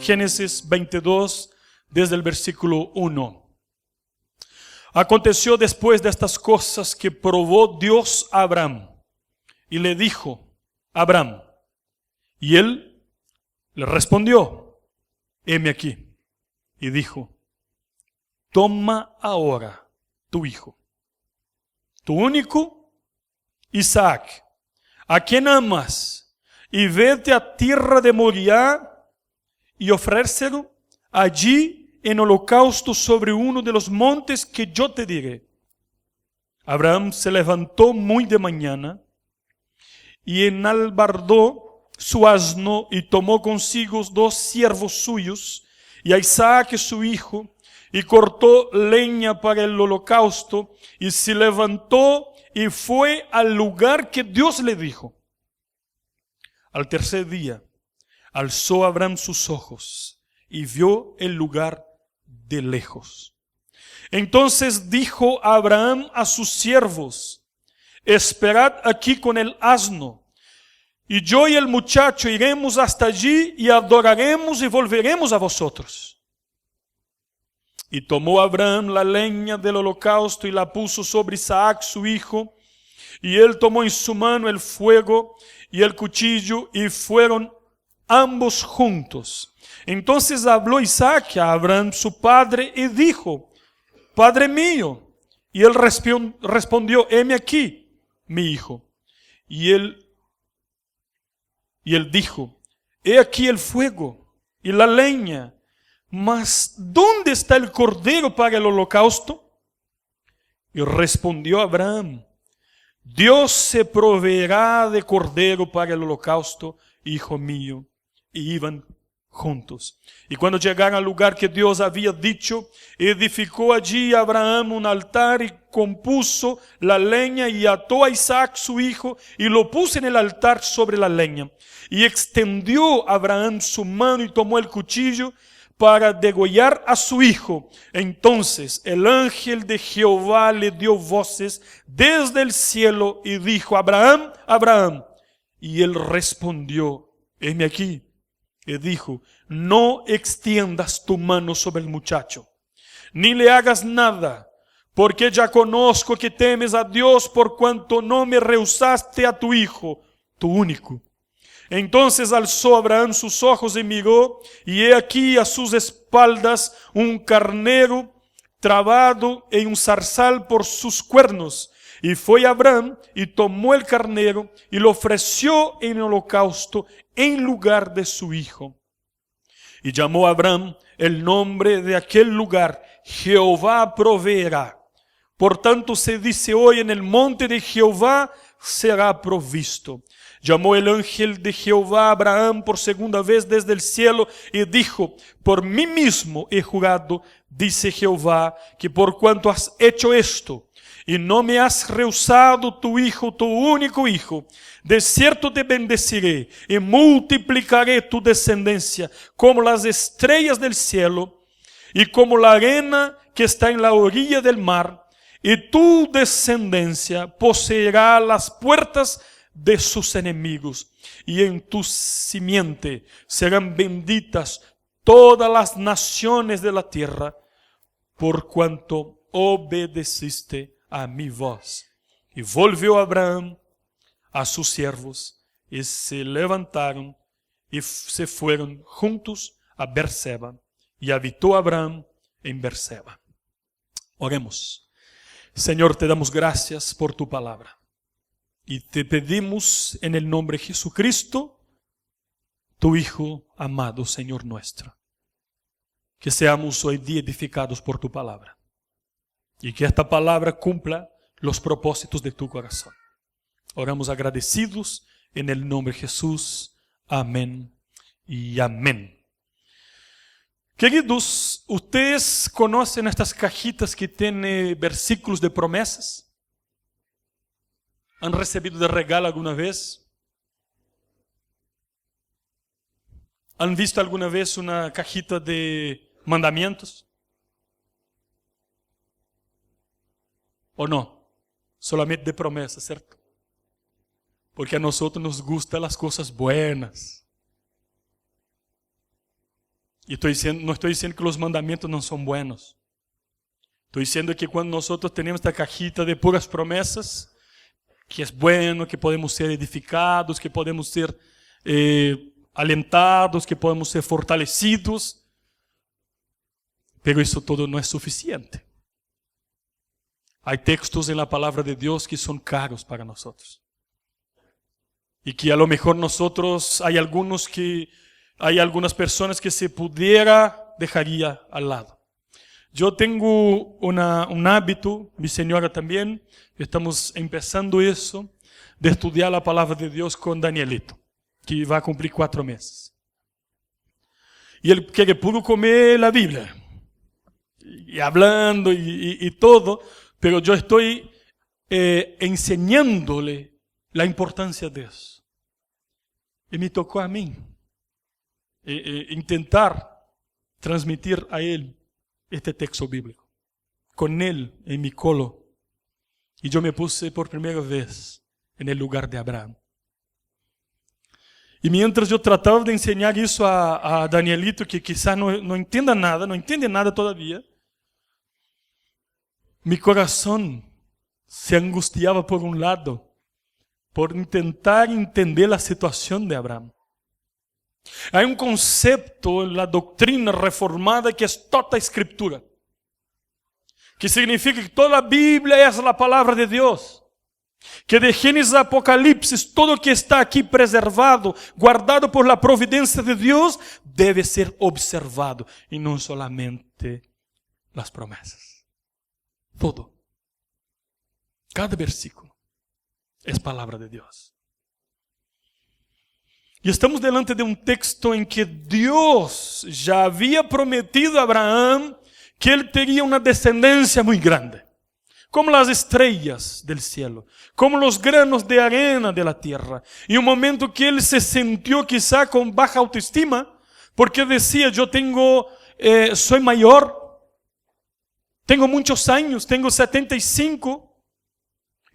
Génesis 22, desde el versículo 1. Aconteció después de estas cosas que probó Dios a Abraham y le dijo: Abraham. Y él le respondió: heme aquí. Y dijo: toma ahora tu hijo, tu único Isaac, a quien amas, y vete a tierra de Moriah y ofrécelo allí en holocausto sobre uno de los montes que yo te diré. Abraham se levantó muy de mañana y enalbardó su asno y tomó consigo 2 siervos suyos y a Isaac su hijo, y cortó leña para el holocausto, y se levantó y fue al lugar que Dios le dijo. Al tercer día alzó Abraham sus ojos y vio el lugar de lejos. Entonces dijo Abraham a sus siervos: esperad aquí con el asno, y yo y el muchacho iremos hasta allí y adoraremos y volveremos a vosotros. Y tomó Abraham la leña del holocausto y la puso sobre Isaac su hijo, y él tomó en su mano el fuego y el cuchillo, y fueron ambos juntos. Entonces habló Isaac a Abraham su padre y dijo: Padre mío. Y él respondió: heme aquí, mi hijo. Y él dijo: he aquí el fuego y la leña, mas ¿dónde está el cordero para el holocausto? Y respondió Abraham: Dios se proveerá de cordero para el holocausto, hijo mío. Y iban juntos. Y cuando llegaron al lugar que Dios había dicho, edificó allí Abraham un altar y compuso la leña y ató a Isaac su hijo y lo puso en el altar sobre la leña. Y extendió Abraham su mano y tomó el cuchillo para degollar a su hijo. Entonces el ángel de Jehová le dio voces desde el cielo y dijo: Abraham, Abraham. Y él respondió: heme aquí. Y dijo: no extiendas tu mano sobre el muchacho, ni le hagas nada, porque ya conozco que temes a Dios por cuanto no me rehusaste a tu hijo, tu único. Entonces alzó Abraham sus ojos y miró, y he aquí a sus espaldas un carnero trabado en un zarzal por sus cuernos. Y fue Abraham y tomó el carnero y lo ofreció en holocausto en lugar de su hijo. Y llamó a Abraham el nombre de aquel lugar: Jehová proveerá. Por tanto se dice hoy: en el monte de Jehová será provisto. Llamó el ángel de Jehová a Abraham por segunda vez desde el cielo y dijo: por mí mismo he jurado, dice Jehová, que por cuanto has hecho esto y no me has rehusado tu hijo, tu único hijo, de cierto te bendeciré y multiplicaré tu descendencia como las estrellas del cielo y como la arena que está en la orilla del mar, y tu descendencia poseerá las puertas de sus enemigos, y en tu simiente serán benditas todas las naciones de la tierra, por cuanto obedeciste a mi voz. Y volvió Abraham a sus siervos, y se levantaron y se fueron juntos a Berseba, y habitó Abraham en Berseba. Oremos. Señor, te damos gracias por tu palabra. Y te pedimos en el nombre de Jesucristo, tu Hijo amado, Señor nuestro, que seamos hoy día edificados por tu palabra. Y que esta palabra cumpla los propósitos de tu corazón. Oramos agradecidos en el nombre de Jesús. Amén y amén. Queridos, ¿ustedes conocen estas cajitas que tienen versículos de promesas? ¿Han recibido de regalo alguna vez? ¿Han visto alguna vez una cajita de mandamientos? ¿O no? Solamente de promesas, ¿cierto? Porque a nosotros nos gustan las cosas buenas. Y no estoy diciendo que los mandamientos no son buenos. Estoy diciendo que cuando nosotros tenemos esta cajita de puras promesas, que es bueno, que podemos ser edificados, que podemos ser alentados, que podemos ser fortalecidos, pero eso todo no es suficiente. Hay textos en la palabra de Dios que son caros para nosotros. Y que a lo mejor nosotros, hay algunas personas que se pudiera dejaría al lado. Yo tengo un hábito, mi señora también, estamos empezando eso, de estudiar la palabra de Dios con Danielito, que va a cumplir 4 meses. Y él quiere puro comer la Biblia, y hablando y todo, pero yo estoy enseñándole la importancia de eso. Y me tocó a mí intentar transmitir a él este texto bíblico, con él en mi colo. Y yo me puse por primera vez en el lugar de Abraham. Y mientras yo trataba de enseñar eso a Danielito, que quizás no entienda nada, no entiende nada todavía, mi corazón se angustiaba por un lado, por intentar entender la situación de Abraham. Hay un concepto en la doctrina reformada que es toda escritura, que significa que toda la Biblia es la palabra de Dios, que de Génesis a Apocalipsis todo que está aquí preservado, guardado por la providencia de Dios, debe ser observado, y no solamente las promesas. Todo, cada versículo es palabra de Dios. Y estamos delante de un texto en que Dios ya había prometido a Abraham que él tenía una descendencia muy grande, como las estrellas del cielo, como los granos de arena de la tierra. Y un momento que él se sintió quizá con baja autoestima, porque decía, yo soy mayor, tengo muchos años, tengo 75,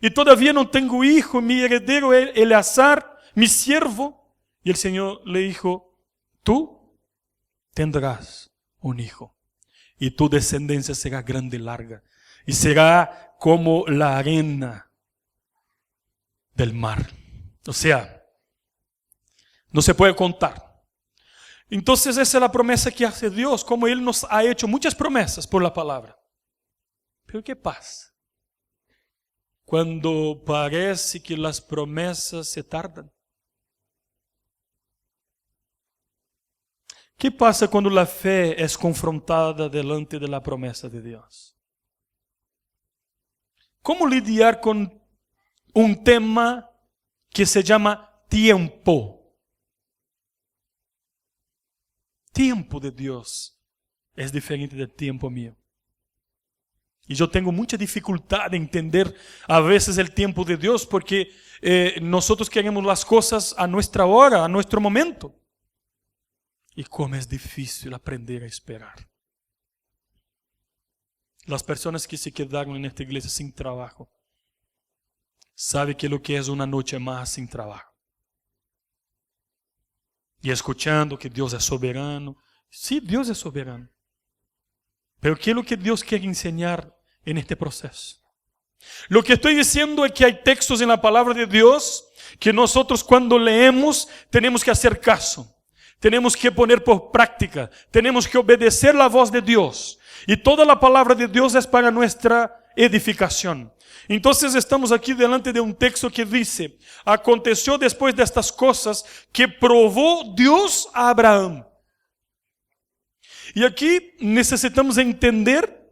y todavía no tengo hijo, mi heredero es Eleazar, mi siervo. Y el Señor le dijo, tú tendrás un hijo, y tu descendencia será grande y larga, y será como la arena del mar. O sea, no se puede contar. Entonces esa es la promesa que hace Dios, como Él nos ha hecho muchas promesas por la palabra. Pero ¿qué pasa cuando parece que las promesas se tardan? ¿Qué pasa cuando la fe es confrontada delante de la promesa de Dios? ¿Cómo lidiar con un tema que se llama tiempo? Tiempo de Dios es diferente del tiempo mío. Y yo tengo mucha dificultad de entender a veces el tiempo de Dios porque nosotros queremos las cosas a nuestra hora, a nuestro momento. Y cómo es difícil aprender a esperar. Las personas que se quedaron en esta iglesia sin trabajo saben que lo que es una noche más sin trabajo. Y escuchando que Dios es soberano. Sí, Dios es soberano. Pero ¿qué es lo que Dios quiere enseñar en este proceso? Lo que estoy diciendo es que hay textos en la palabra de Dios que nosotros cuando leemos tenemos que hacer caso. Tenemos que poner por práctica, tenemos que obedecer la voz de Dios. Y toda la palabra de Dios es para nuestra edificación. Entonces estamos aquí delante de un texto que dice, aconteció después de estas cosas que probó Dios a Abraham. Y aquí necesitamos entender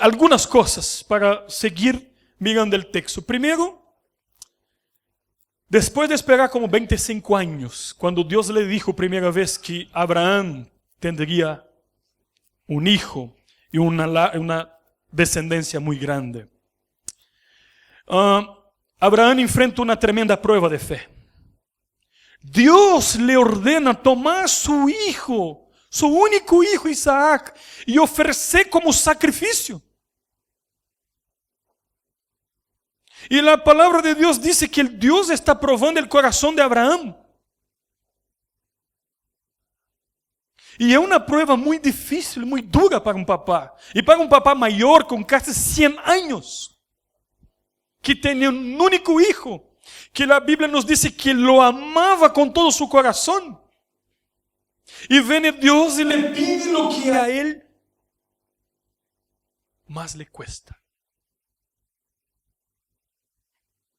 algunas cosas para seguir mirando el texto. Primero, después de esperar como 25 años, cuando Dios le dijo primera vez que Abraham tendría un hijo y una descendencia muy grande, Abraham enfrenta una tremenda prueba de fe. Dios le ordena tomar su hijo, su único hijo Isaac, y ofrecer como sacrificio. Y la palabra de Dios dice que el Dios está probando el corazón de Abraham. E é uma prova muito difícil, muito dura para um papá. E para um papá maior, com quase 100 anos, que tinha um único hijo, que a Bíblia nos diz que lo amava com todo su coração. E vem Deus e lhe pide o que a ele mais lhe cuesta.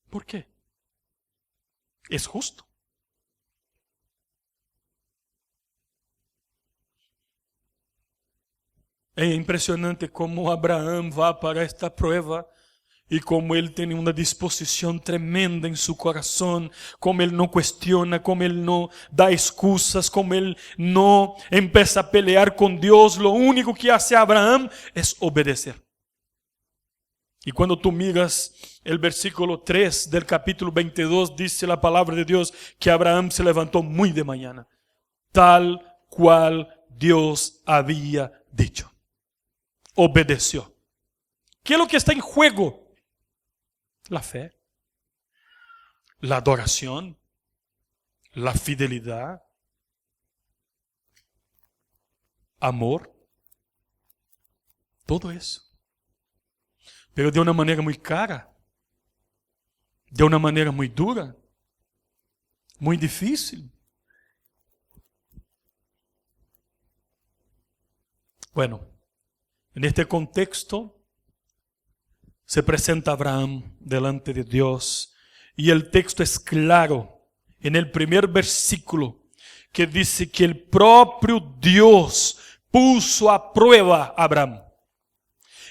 ¿Por quê? É justo. É impressionante como Abraão vai para esta prova e como ele tem uma disposição tremenda em seu coração, como ele não questiona, como ele não dá excusas, como ele não empieza a pelear com Deus. Lo único que hace Abraão é obedecer. E quando tu miras o versículo 3 del capítulo 22, dice a palavra de Deus que Abraão se levantou muito de manhã, tal cual Deus havia dicho. Obedeció. ¿Qué es lo que está en juego? La fe, la adoración, la fidelidad, amor, todo eso. Pero de una manera muy cara, de una manera muy dura, muy difícil. Bueno, en este contexto se presenta Abraham delante de Dios y el texto es claro en el primer versículo que dice que el propio Dios puso a prueba a Abraham.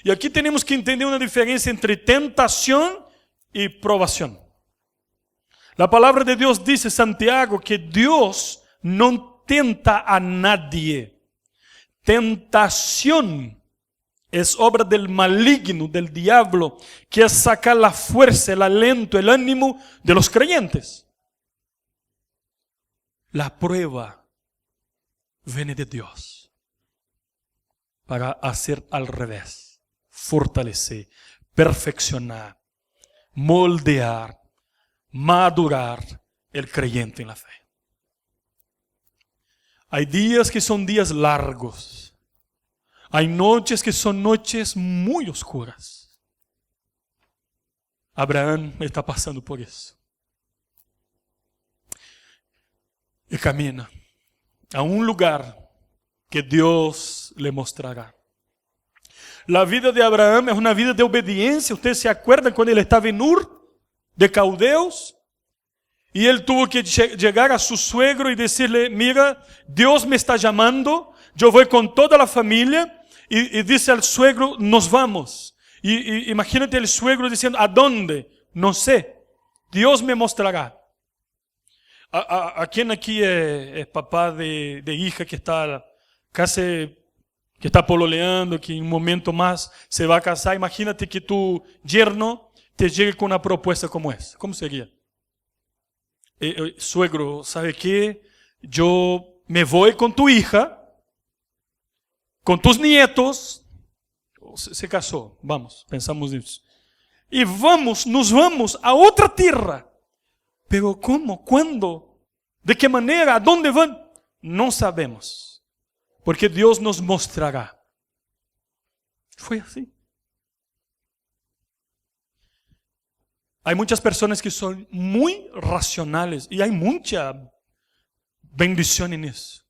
Y aquí tenemos que entender una diferencia entre tentación y probación. La palabra de Dios dice, Santiago, que Dios no tenta a nadie. Tentación es obra del maligno, del diablo, que es sacar la fuerza, el aliento, el ánimo de los creyentes. La prueba viene de Dios para hacer al revés, fortalecer, perfeccionar, moldear, madurar el creyente en la fe. Hay días que son días largos. Hay noches que son noches muy oscuras. Abraham está pasando por eso. Y camina a un lugar que Dios le mostrará. La vida de Abraham es una vida de obediencia. Ustedes se acuerdan cuando él estaba en Ur de Caldeos y él tuvo que llegar a su suegro y decirle, mira, Dios me está llamando, yo voy con toda la familia. Y dice al suegro, nos vamos. Y imagínate el suegro diciendo, ¿a dónde? No sé. Dios me mostrará. ¿A quién aquí es papá de hija que está casi, que está pololeando, que en un momento más se va a casar? Imagínate que tu yerno te llegue con una propuesta como esa. ¿Cómo sería? Suegro, ¿sabe qué? Yo me voy con tu hija, con tus nietos, se casó, vamos, pensamos nisso. Y nos vamos a otra tierra. Pero ¿cómo? ¿Cuándo? ¿De qué manera? ¿A dónde van? No sabemos. Porque Dios nos mostrará. Fue así. Hay muchas personas que son muy racionales y hay mucha bendición en eso.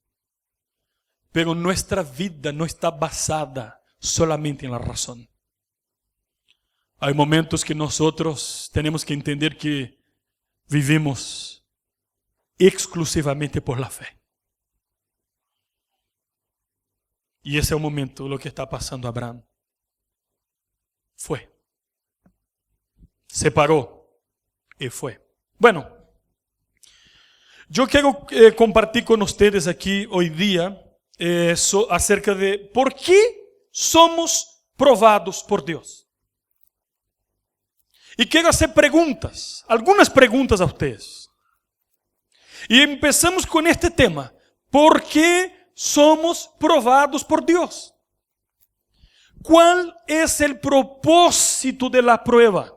Pero nuestra vida no está basada solamente en la razón. Hay momentos que nosotros tenemos que entender que vivimos exclusivamente por la fe. Y ese es el momento, lo que está pasando a Abraham. Fue. Se paró y fue. Bueno, yo quiero compartir con ustedes aquí hoy día acerca de por qué somos provados por Dios. Y quiero hacer preguntas, algunas preguntas a ustedes. Y empezamos con este tema. ¿Por qué somos provados por Dios? ¿Cuál es el propósito de la prueba?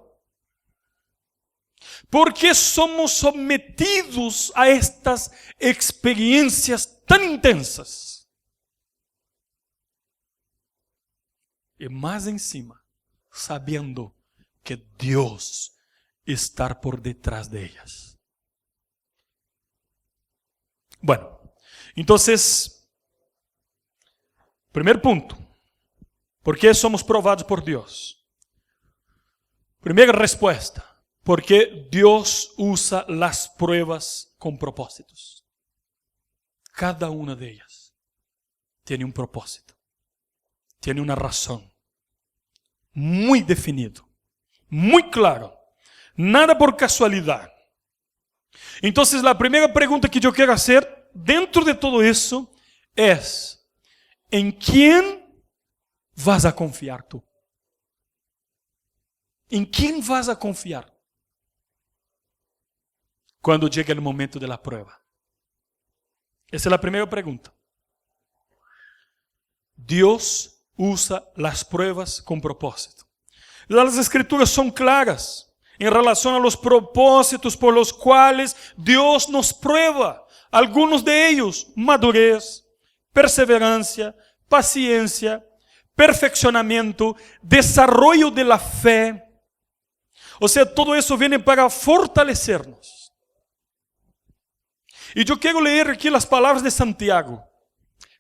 ¿Por qué somos sometidos a estas experiencias tan intensas? y más encima, sabiendo que Dios está por detrás de ellas. Bueno, entonces, primer punto, ¿por qué somos probados por Dios? Primera respuesta, porque Dios usa las pruebas con propósitos. Cada una de ellas tiene un propósito, tiene una razón, muy definido, muy claro, nada por casualidad. Entonces la primera pregunta que yo quiero hacer dentro de todo eso es, ¿en quién vas a confiar tú? ¿En quién vas a confiar cuando llegue el momento de la prueba? Esa es la primera pregunta. Dios usa las pruebas con propósito. Las escrituras son claras en relación a los propósitos por los cuales Dios nos prueba. Algunos de ellos, madurez, perseverancia, paciencia, perfeccionamiento, desarrollo de la fe. O sea, todo eso viene para fortalecernos. Y yo quiero leer aquí las palabras de Santiago,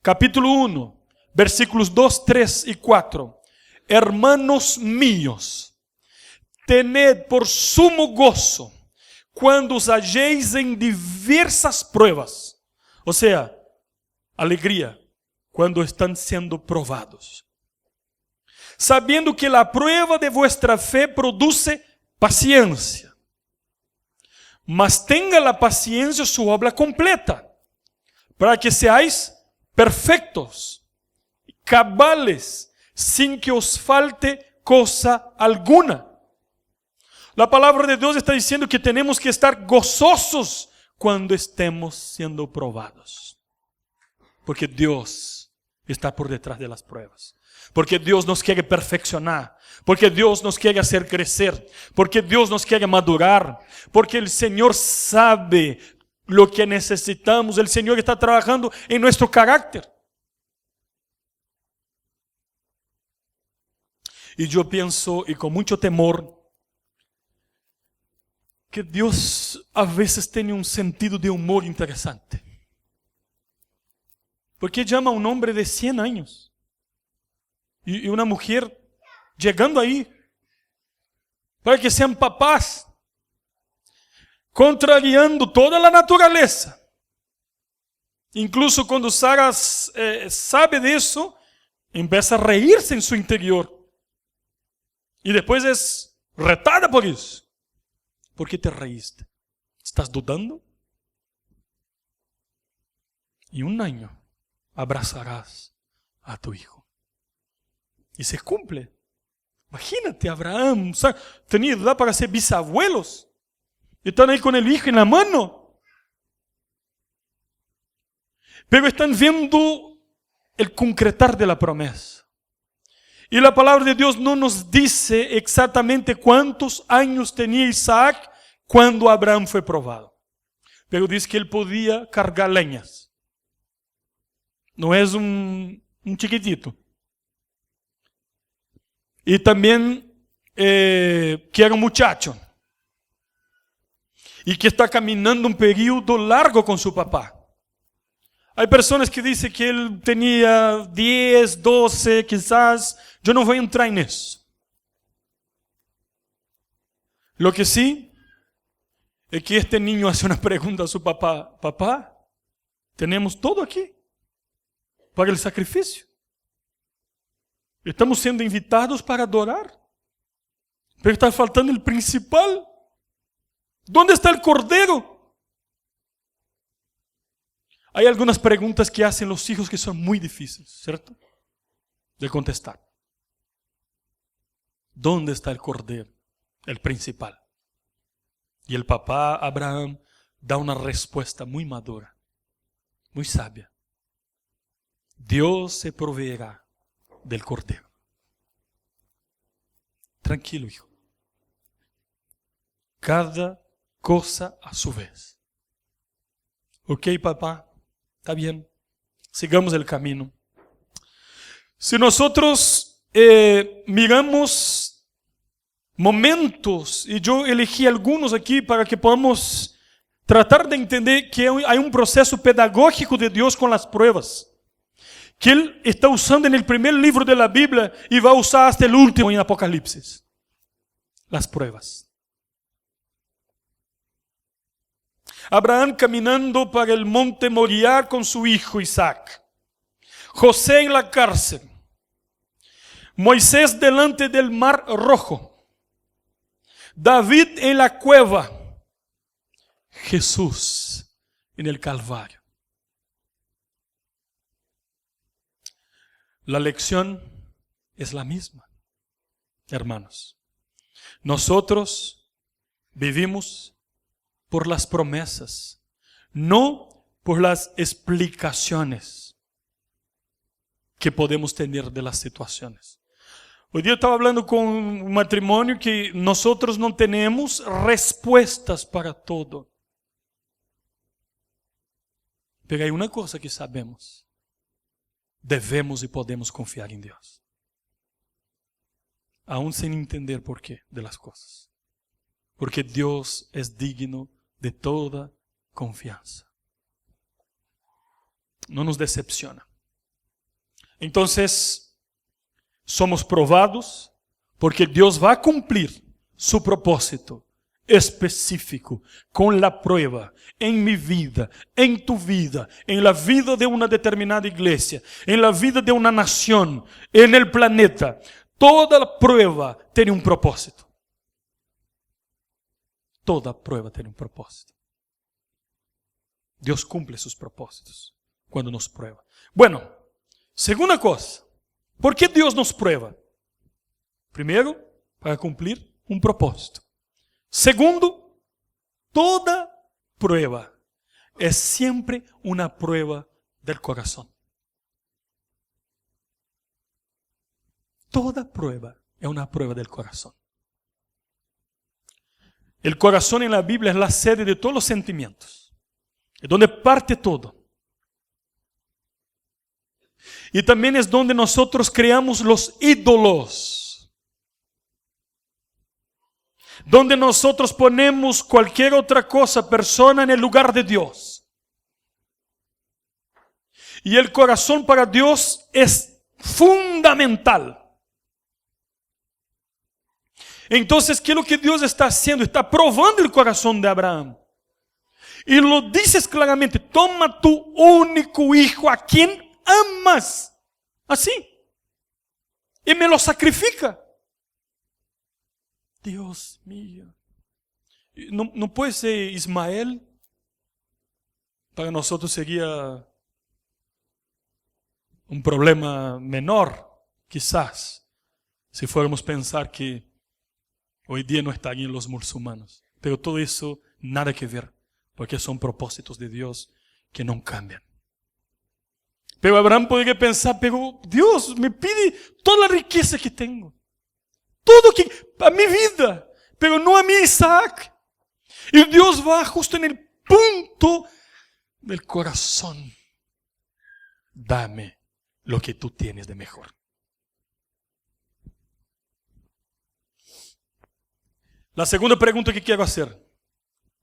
capítulo 1, versículos 2, 3 y 4. Hermanos míos, tened por sumo gozo cuando os halléis en diversas pruebas. O sea, alegría cuando están siendo probados. Sabiendo que la prueba de vuestra fe produce paciencia. Mas tenga la paciencia su obra completa, para que seáis perfectos, cabales, sin que os falte cosa alguna. La palabra de Dios está diciendo que tenemos que estar gozosos cuando estemos siendo probados. Porque Dios está por detrás de las pruebas. Porque Dios nos quiere perfeccionar. Porque Dios nos quiere hacer crecer. Porque Dios nos quiere madurar. Porque el Señor sabe lo que necesitamos. El Señor está trabajando en nuestro carácter. Y yo pienso, y con mucho temor, que Dios a veces tiene un sentido de humor interesante. Porque llama a un hombre de 100 años y una mujer llegando ahí para que sean papás, contrariando toda la naturaleza. Incluso cuando Sara sabe de eso, empieza a reírse en su interior. Y después es retada por eso. ¿Por qué te reíste? ¿Estás dudando? Y 1 año abrazarás a tu hijo. Y se cumple. Imagínate, Abraham, tenía edad para ser bisabuelos. Y están ahí con el hijo en la mano. Pero están viendo el concretar de la promesa. Y la palabra de Dios no nos dice exactamente cuántos años tenía Isaac cuando Abraham fue probado. Pero dice que él podía cargar leñas. No es un chiquitito. Y también que era un muchacho. Y que está caminando un periodo largo con su papá. Hay personas que dicen que él tenía 10, 12, quizás. Yo no voy a entrar en eso. Lo que sí es que este niño hace una pregunta a su papá. Papá, tenemos todo aquí para el sacrificio. Estamos siendo invitados para adorar. Pero está faltando el principal. ¿Dónde está el cordero? Hay algunas preguntas que hacen los hijos que son muy difíciles, ¿cierto? De contestar. ¿Dónde está el cordero? El principal. Y el papá Abraham da una respuesta muy madura, muy sabia. Dios se proveerá del cordero. Tranquilo, hijo. Cada cosa a su vez. Ok, papá, está bien. Sigamos el camino. Si nosotros miramos momentos, y yo elegí algunos aquí para que podamos tratar de entender que hay un proceso pedagógico de Dios con las pruebas, que Él está usando en el primer libro de la Biblia y va a usar hasta el último en Apocalipsis. Las pruebas. Abraham caminando para el monte Moriah con su hijo Isaac. José en la cárcel. Moisés delante del mar rojo. David en la cueva. Jesús en el Calvario. La lección es la misma, hermanos. Nosotros vivimos por las promesas, no por las explicaciones que podemos tener de las situaciones. Hoy día estaba hablando con un matrimonio que nosotros no tenemos respuestas para todo. Pero hay una cosa que sabemos. Debemos y podemos confiar en Dios. Aún sin entender por qué de las cosas. Porque Dios es digno de toda confianza. No nos decepciona. Entonces, somos probados porque Dios va a cumplir su propósito específico con la prueba en mi vida, en tu vida, en la vida de una determinada iglesia, en la vida de una nación, en el planeta. Toda prueba tiene un propósito. Toda prueba tiene un propósito. Dios cumple sus propósitos cuando nos prueba. Bueno, segunda cosa, ¿por qué Dios nos prueba? Primero, para cumplir un propósito. Segundo, toda prueba es siempre una prueba del corazón. Toda prueba es una prueba del corazón. El corazón en la Biblia es la sede de todos los sentimientos. Es donde parte todo. Y también es donde nosotros creamos los ídolos. Donde nosotros ponemos cualquier otra cosa, persona en el lugar de Dios. Y el corazón para Dios es fundamental. Entonces, ¿qué es lo que Dios está haciendo? Está probando el corazón de Abraham. Y lo dices claramente, toma tu único hijo a quien amas. Así. Y me lo sacrifica. Dios mío. No puede ser Ismael. Para nosotros sería un problema menor, quizás, si fuéramos a pensar que hoy día no estarían los musulmanes. Pero todo eso nada que ver, porque son propósitos de Dios que no cambian. Pero Abraham podría pensar, pero Dios me pide toda la riqueza que tengo. Todo que a mi vida, pero no a mi Isaac. Y Dios va justo en el punto del corazón. Dame lo que tú tienes de mejor. La segunda pregunta que quiero hacer.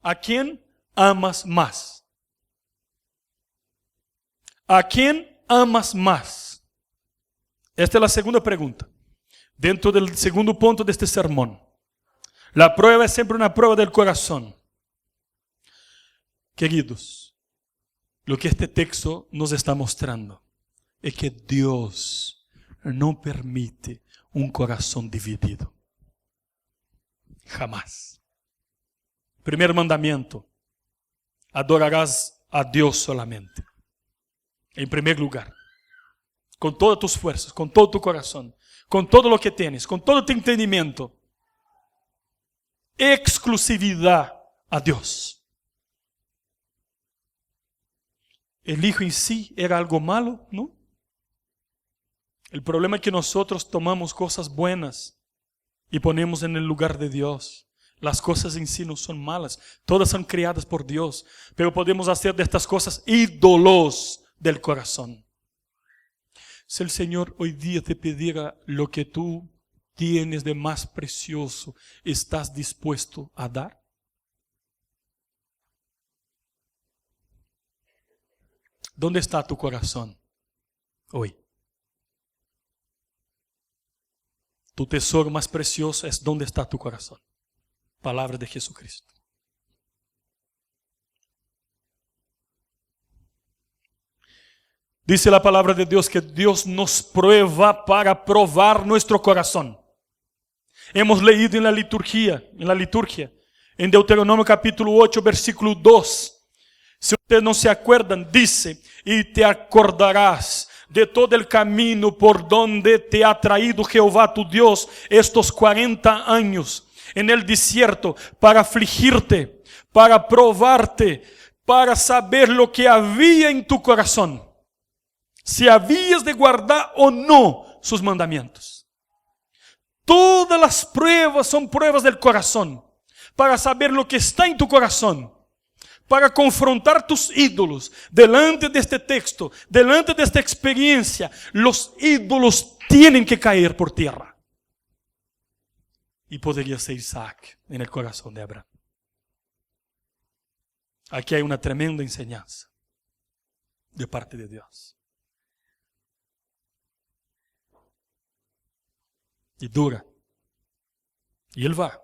¿A quién amas más? ¿A quién amas más? Esta es la segunda pregunta. Dentro del segundo punto de este sermón. La prueba es siempre una prueba del corazón. Queridos, lo que este texto nos está mostrando es que Dios no permite un corazón dividido. Jamás. Primer mandamiento. Adorarás a Dios solamente. En primer lugar. Con todas tus fuerzas, con todo tu corazón. Con todo lo que tienes, con todo tu entendimiento. Exclusividad a Dios. El hijo en sí era algo malo, ¿no? El problema es que nosotros tomamos cosas buenas y ponemos en el lugar de Dios. Las cosas en sí no son malas, todas son creadas por Dios, pero podemos hacer de estas cosas ídolos del corazón. Si el Señor hoy día te pidiera lo que tú tienes de más precioso, ¿estás dispuesto a dar? ¿Dónde está tu corazón hoy? Tu tesoro más precioso es dónde está tu corazón. Palabra de Jesucristo. Dice la palabra de Dios que Dios nos prueba para probar nuestro corazón. Hemos leído en la liturgia, en Deuteronomio capítulo 8, versículo 2. Si ustedes no se acuerdan, dice, y te acordarás de todo el camino por donde te ha traído Jehová tu Dios estos 40 años en el desierto para afligirte, para probarte, para saber lo que había en tu corazón. Si habías de guardar o no sus mandamientos. Todas las pruebas son pruebas del corazón, para saber lo que está en tu corazón, para confrontar tus ídolos. Delante de este texto, delante de esta experiencia, los ídolos tienen que caer por tierra. Y podría ser Isaac en el corazón de Abraham. Aquí hay una tremenda enseñanza de parte de Dios. Y dura. Y él va.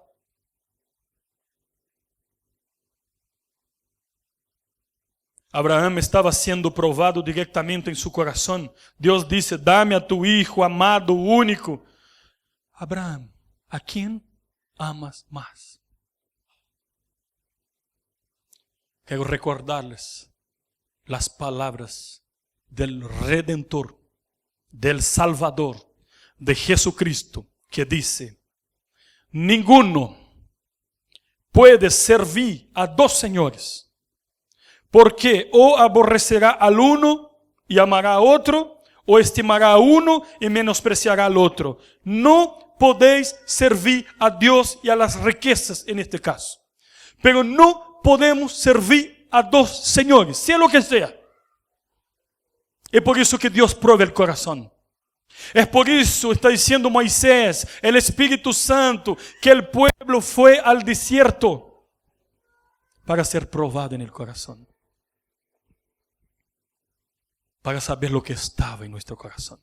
Abraham estaba siendo probado directamente en su corazón. Dios dice, dame a tu hijo amado, único. Abraham, ¿a quién amas más? Quiero recordarles las palabras del Redentor, del Salvador, de Jesucristo, que dice, ninguno puede servir a dos señores, porque o aborrecerá al uno y amará a otro, o estimará a uno y menospreciará al otro. No podéis servir a Dios y a las riquezas en este caso, pero no podemos servir a dos señores, sea lo que sea. Es por eso que Dios prueba el corazón. Es por eso, está diciendo Moisés, el Espíritu Santo, que el pueblo fue al desierto para ser probado en el corazón. Para saber lo que estaba en nuestro corazón.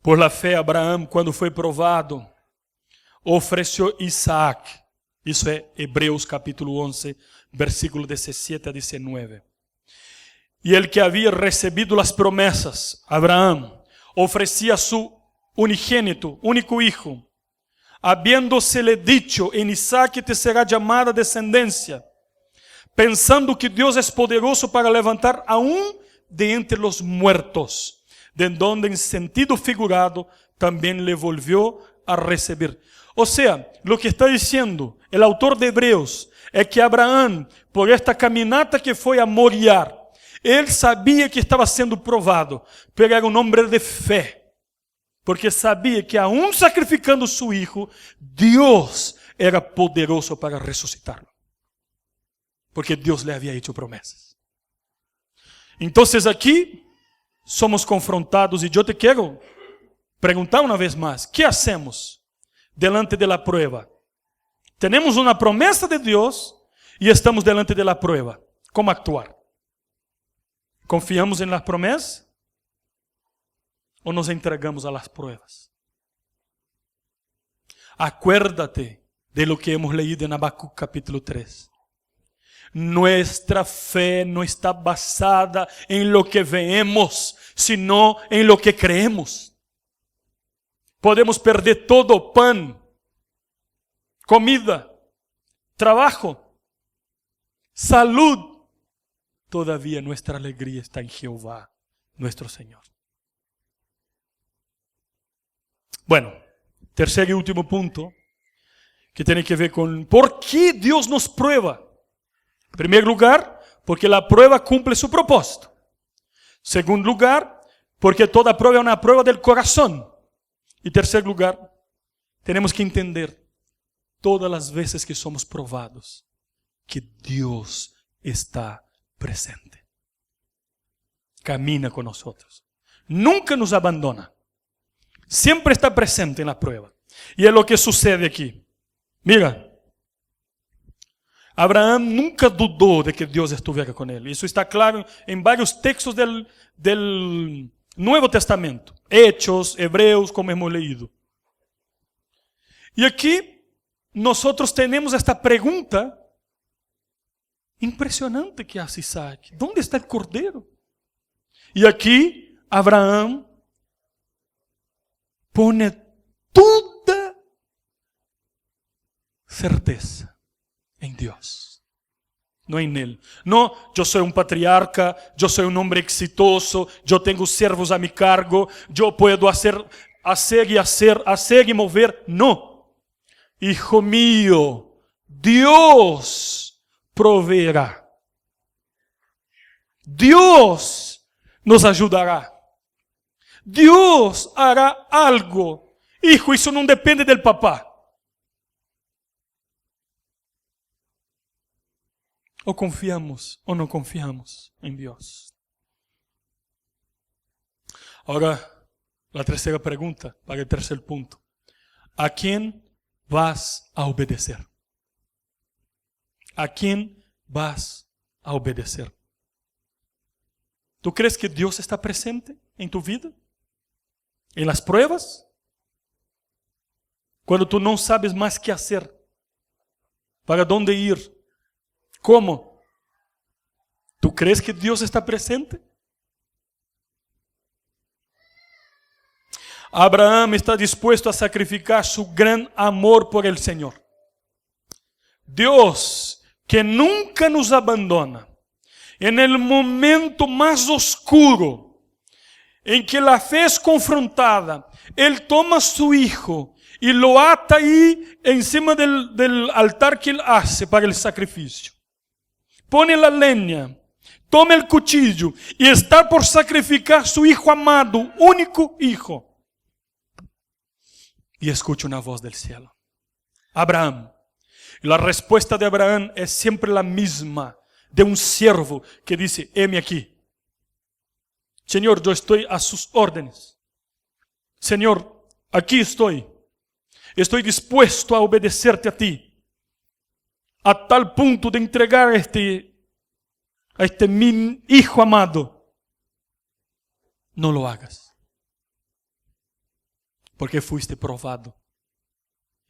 Por la fe, Abraham, cuando fue probado, ofreció Isaac. Isso é Hebreus capítulo 11, versículo 17 a 19. Y el que había recibido las promesas, Abraham, ofrecía a su unigénito, único hijo, habiéndosele dicho, en Isaac te será llamada descendencia, pensando que Dios es poderoso para levantar aún de entre los muertos, de donde en sentido figurado también le volvió a recibir. O sea, lo que está diciendo el autor de Hebreos es que Abraham, por esta caminata que fue a Moriá, él sabía que estaba siendo probado, pero era un hombre de fe, porque sabía que aún sacrificando su hijo, Dios era poderoso para resucitarlo, porque Dios le había hecho promesas. Entonces aquí somos confrontados y yo te quiero preguntar una vez más, ¿qué hacemos delante de la prueba? Tenemos una promesa de Dios y estamos delante de la prueba. ¿Cómo actuar? ¿Confiamos en las promesas o nos entregamos a las pruebas? Acuérdate de lo que hemos leído en Habacuc capítulo 3. Nuestra fe no está basada en lo que vemos, sino en lo que creemos. Podemos perder todo: pan, comida, trabajo, salud. Todavía nuestra alegría está en Jehová, nuestro Señor. Bueno, tercer y último punto, que tiene que ver con por qué Dios nos prueba. En primer lugar, porque la prueba cumple su propósito. Segundo lugar, porque toda prueba es una prueba del corazón. Y tercer lugar, tenemos que entender todas las veces que somos probados, que Dios está presente. Camina con nosotros. Nunca nos abandona. Siempre está presente en la prueba. Y es lo que sucede aquí. Mira, Abraham nunca dudó de que Dios estuviera con él. Eso está claro en varios textos del Nuevo Testamento. Hechos, Hebreos, como hemos leído. Y aquí nosotros tenemos esta pregunta impresionante que hace Isaac. ¿Dónde está el cordero? Y aquí Abraham pone toda certeza en Dios, no en él. No, yo soy un patriarca, yo soy un hombre exitoso, yo tengo siervos a mi cargo, yo puedo hacer y mover. No, hijo mío, Dios proveerá. Dios nos ayudará. Dios hará algo. Hijo, eso no depende del papá. O confiamos o no confiamos en Dios. Ahora, la tercera pregunta para el tercer punto. ¿A quién vas a obedecer? ¿A quién vas a obedecer? ¿Tú crees que Dios está presente en tu vida? ¿En las pruebas? Cuando tú no sabes más qué hacer, para dónde ir, ¿cómo? ¿Tú crees que Dios está presente? Abraham está dispuesto a sacrificar su gran amor por el Señor. Dios, que nunca nos abandona, en el momento más oscuro, en que la fe es confrontada, Él toma a su hijo y lo ata ahí encima del altar que Él hace para el sacrificio. Pone la leña, toma el cuchillo y está por sacrificar a su hijo amado, único hijo. Y escucha una voz del cielo. Abraham. Y la respuesta de Abraham es siempre la misma, de un siervo que dice, heme aquí. Señor, yo estoy a sus órdenes. Señor, aquí estoy. Estoy dispuesto a obedecerte a ti. A tal punto de entregar a este mi hijo amado. No lo hagas. Porque fuiste probado.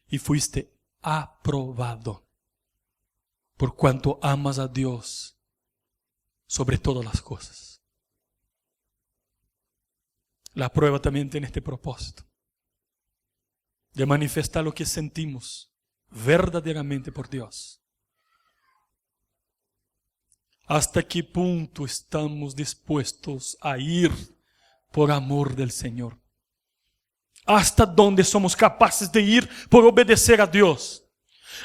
Y fuiste aprobado. Por cuanto amas a Dios sobre todas las cosas. La prueba también tiene este propósito. De manifestar lo que sentimos verdaderamente por Dios. ¿Hasta qué punto estamos dispuestos a ir por amor del Señor? ¿Hasta dónde somos capaces de ir por obedecer a Dios?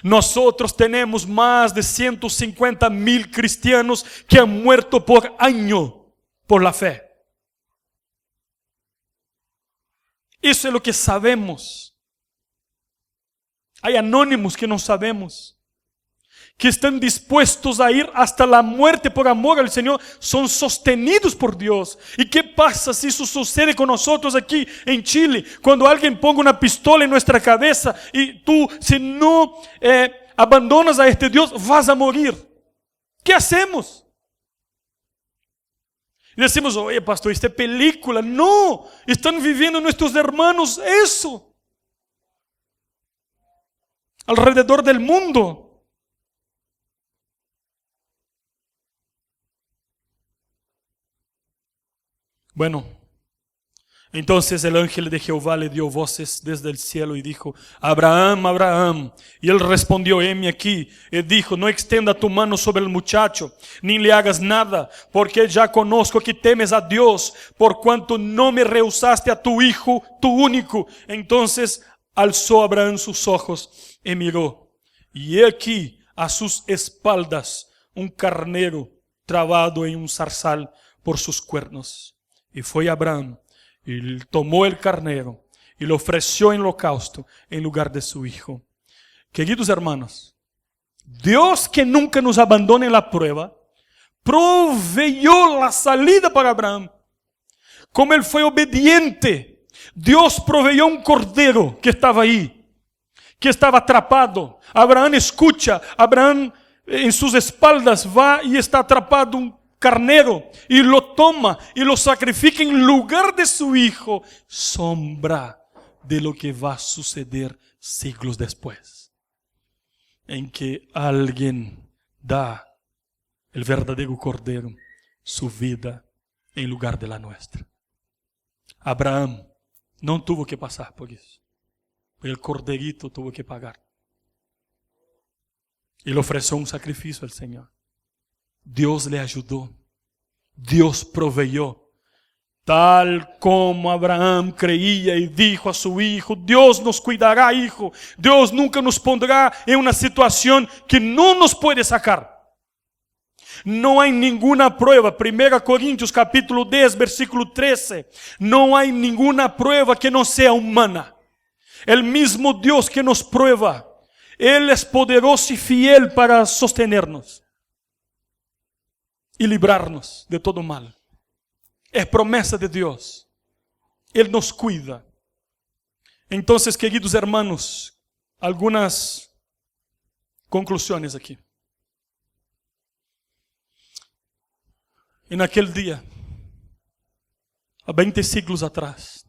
Nosotros tenemos más de 150,000 cristianos que han muerto por año por la fe. Eso es lo que sabemos. Hay anónimos que no sabemos, que están dispuestos a ir hasta la muerte por amor al Señor, son sostenidos por Dios. ¿Y qué pasa si eso sucede con nosotros aquí en Chile? Cuando alguien ponga una pistola en nuestra cabeza y tú, si no abandonas a este Dios, vas a morir. ¿Qué hacemos? Y decimos, oye pastor, esta película. No, están viviendo nuestros hermanos eso. Alrededor del mundo. Bueno, entonces el ángel de Jehová le dio voces desde el cielo y dijo, Abraham, Abraham. Y él respondió, heme aquí. Y dijo, no extienda tu mano sobre el muchacho, ni le hagas nada, porque ya conozco que temes a Dios, por cuanto no me rehusaste a tu hijo, tu único. Entonces alzó Abraham sus ojos y miró. Y he aquí a sus espaldas un carnero trabado en un zarzal por sus cuernos. Y fue Abraham y tomó el carnero y lo ofreció en holocausto en lugar de su hijo. Queridos hermanos, Dios, que nunca nos abandona en la prueba, proveyó la salida para Abraham. Como él fue obediente, Dios proveyó un cordero que estaba ahí, que estaba atrapado. Abraham escucha, Abraham en sus espaldas va y está atrapado un carnero y lo toma y lo sacrifica en lugar de su hijo, sombra de lo que va a suceder siglos después, en que alguien da el verdadero cordero, su vida en lugar de la nuestra. Abraham no tuvo que pasar por eso, pero el corderito tuvo que pagar. Y le ofreció un sacrificio al Señor. Dios le ayudó, Dios proveyó, tal como Abraham creía y dijo a su hijo: Dios nos cuidará, hijo, Dios nunca nos pondrá en una situación que no nos puede sacar. No hay ninguna prueba, 1 Corintios capítulo 10, versículo 13, no hay ninguna prueba que no sea humana. El mismo Dios que nos prueba, Él es poderoso y fiel para sostenernos y librarnos de todo mal. Es promesa de Dios. Él nos cuida. Entonces, queridos hermanos, algunas conclusiones aquí. En aquel día, há 20 siglos atrás,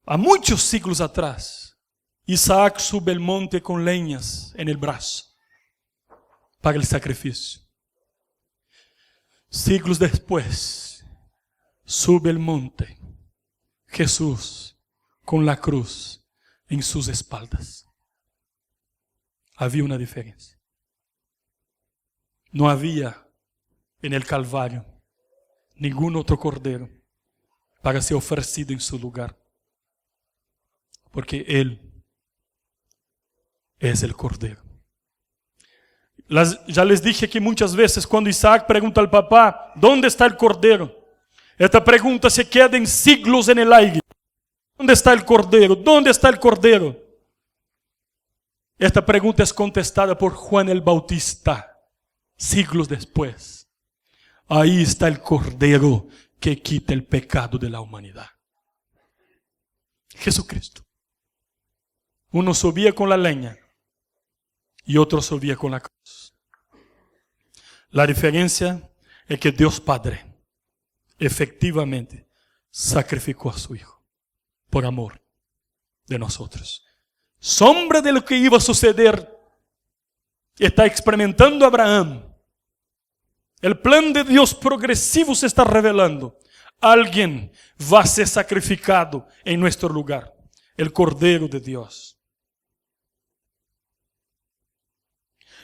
há muitos siglos atrás, Isaac sube el monte con leñas en el brazo para el sacrificio. Siglos después, sube el monte Jesús con la cruz en sus espaldas. Había una diferencia. No había en el Calvario ningún otro cordero para ser ofrecido en su lugar, porque Él es el cordero. Ya les dije que muchas veces cuando Isaac pregunta al papá: ¿dónde está el cordero? Esta pregunta se queda en siglos en el aire. ¿Dónde está el cordero? ¿Dónde está el cordero? Esta pregunta es contestada por Juan el Bautista siglos después. Ahí está el cordero que quita el pecado de la humanidad. Jesucristo. Uno subía con la leña y otro subía con la cruz. La diferencia es que Dios Padre efectivamente sacrificó a su Hijo por amor de nosotros. Sombra de lo que iba a suceder está experimentando Abraham. El plan de Dios progresivo se está revelando. Alguien va a ser sacrificado en nuestro lugar. El Cordero de Dios.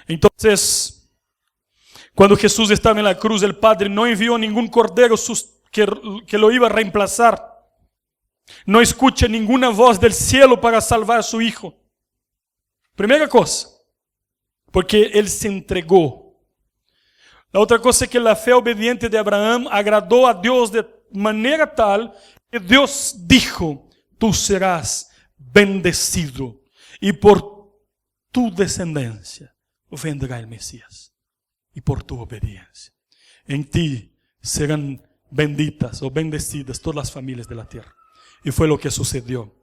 Entonces, cuando Jesús estaba en la cruz, el Padre no envió ningún cordero que lo iba a reemplazar. No escucha ninguna voz del cielo para salvar a su Hijo. Primera cosa, porque Él se entregó. La otra cosa es que la fe obediente de Abraham agradó a Dios de manera tal que Dios dijo: tú serás bendecido y por tu descendencia vendrá el Mesías. Y por tu obediencia, en ti serán benditas o bendecidas todas las familias de la tierra. Y fue lo que sucedió.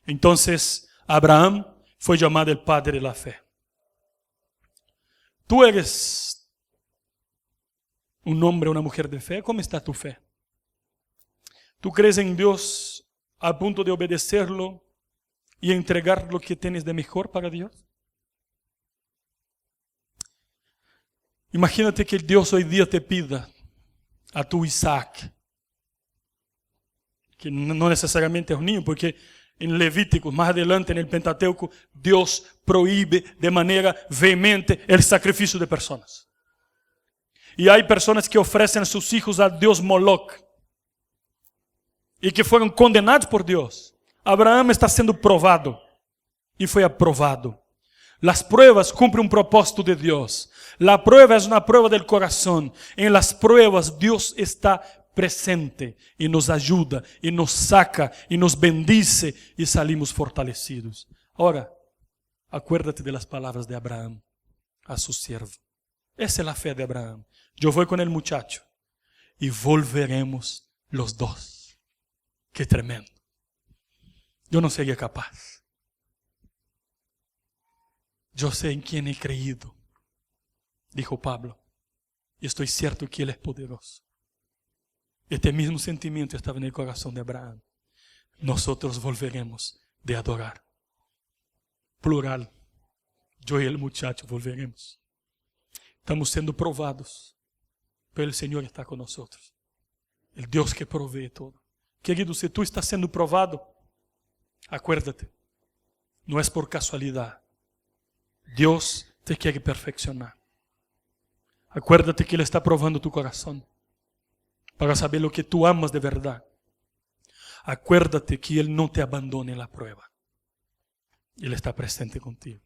Entonces, Abraham fue llamado el padre de la fe. Tú eres un hombre o una mujer de fe. ¿Cómo está tu fe? ¿Tú crees en Dios a punto de obedecerlo y entregar lo que tienes de mejor para Dios? Imagínate que Dios hoy día te pida a tu Isaac, que no necesariamente es un niño, porque en Levítico, más adelante en el Pentateuco, Dios prohíbe de manera vehemente el sacrificio de personas. Y hay personas que ofrecen a sus hijos a Dios Moloch y que fueron condenados por Dios. Abraham está siendo probado y fue aprobado. Las pruebas cumplen un propósito de Dios. La prueba es una prueba del corazón. En las pruebas Dios está presente y nos ayuda y nos saca y nos bendice y salimos fortalecidos. Ahora, Acuérdate de las palabras de Abraham a su siervo. Esa es la fe de Abraham. Yo voy con el muchacho y volveremos los dos. Qué tremendo. Yo no sería capaz. Yo sé en quién he creído, dijo Pablo, y estoy cierto que Él es poderoso. Este mismo sentimiento estaba en el corazón de Abraham. Nosotros volveremos de adorar. Plural. Yo y el muchacho volveremos. Estamos siendo probados, pero el Señor está con nosotros. El Dios que provee todo. Querido, si tú estás siendo probado, acuérdate, no es por casualidad. Dios te quiere perfeccionar. Acuérdate que Él está probando tu corazón para saber lo que tú amas de verdad. Acuérdate que Él no te abandona en la prueba. Él está presente contigo.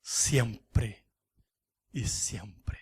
Siempre y siempre.